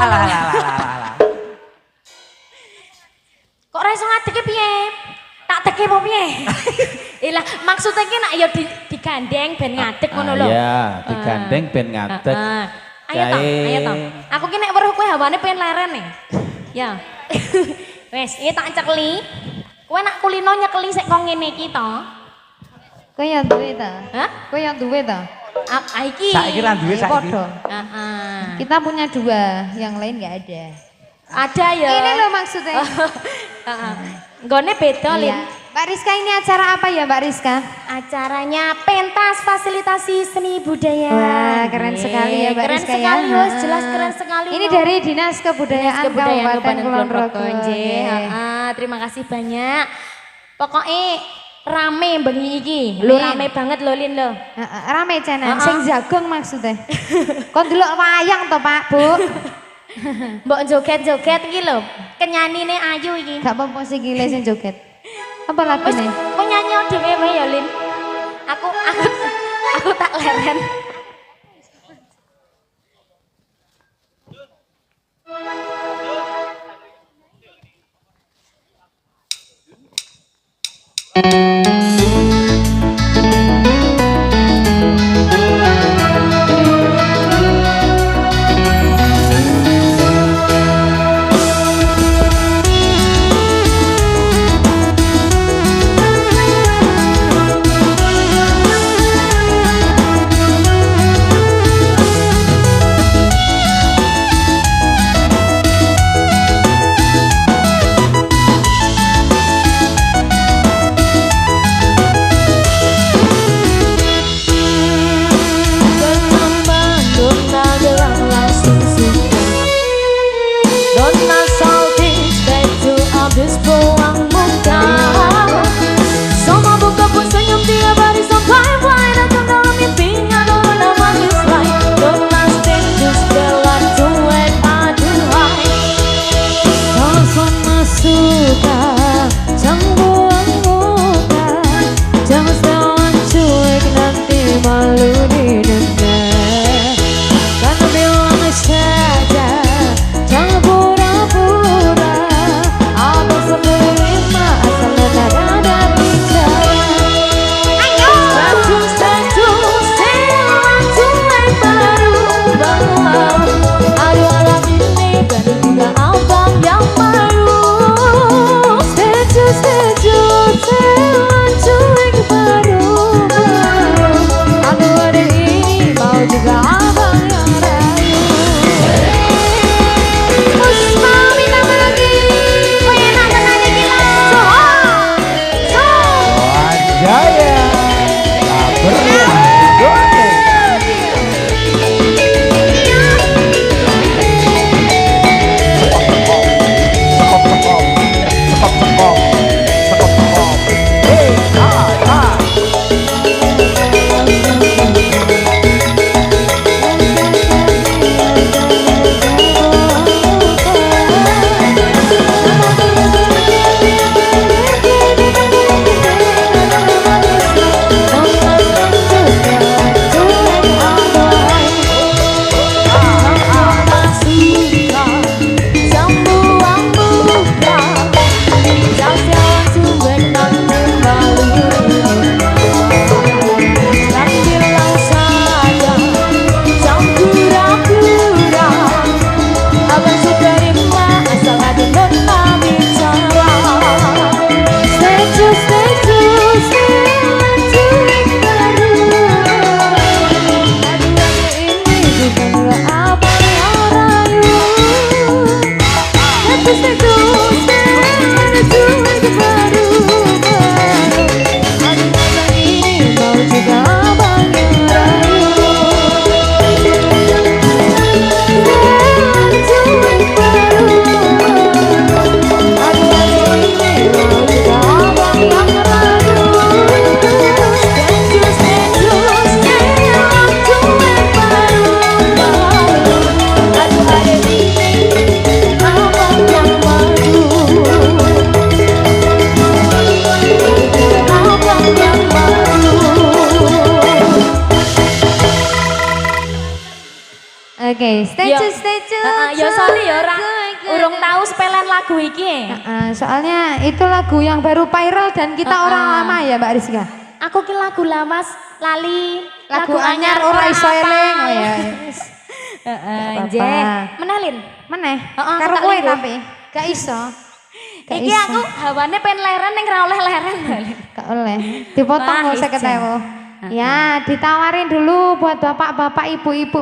Alah alah alah. Kok ora iso ngadeke piye? Tak teke apa piye? Ilah maksudnya ki nak ya digandeng ben ngadeg ngono lho. Iya, digandeng ben ngadeg. Ayo toh. Aku ki nek weruh kowe hawane pengen leren nih. Ya. Wes, iki tak cekli. Kowe nak kulino nyekeli sik kok ngene iki to. Kowe yang duwe ta? Hah? Kowe yang duwe ta? Iki. Saiki ra duwe saiki. Podo. Kita punya 2, yang lain nggak ada. Ada ya. Ini loh maksudnya. Nggone beda, Lin. Mbak Rizka, ini acara apa ya Mbak Rizka? Acaranya pentas fasilitasi seni budaya. Wah, keren sekali ya Mbak keren Rizka sekali, ya. jelas keren sekali. Ini dari Dinas Kebudayaan Kabupaten Kulon Progo. Terima kasih banyak. Pokoknya rame bengi iki. Lu rame banget lho Lin lho. Rame cenan, sing jagong maksudnya. Kon delok wayang to Pak, Bu. Mbok joget-joget iki lho. Kenyanine ayu iki. Gak apa-apa sih gile sing joget. Apa lagune? Kok nyanyi dhewe wae ya Lin. Aku tak leren. Lali ya ora urung tahu sepelan lagu iki. Soalnya itu lagu yang baru viral dan kita orang lama ya Mbak Rizka. Aku ki lagu lawas lali. Lagu anyar ora iso eling. Oh ya. Heeh, Gak nggih. apa-apa. Menelin. Meneh. Heeh, Karo tak kowe linggo. tapi gak iso. Gak Iki iso. aku hawane pengen leren ning ra oleh leren. Gak oleh. Dipotong Wah, 50.000. ijen. Ya, ditawarin dulu buat bapak-bapak, ibu-ibu.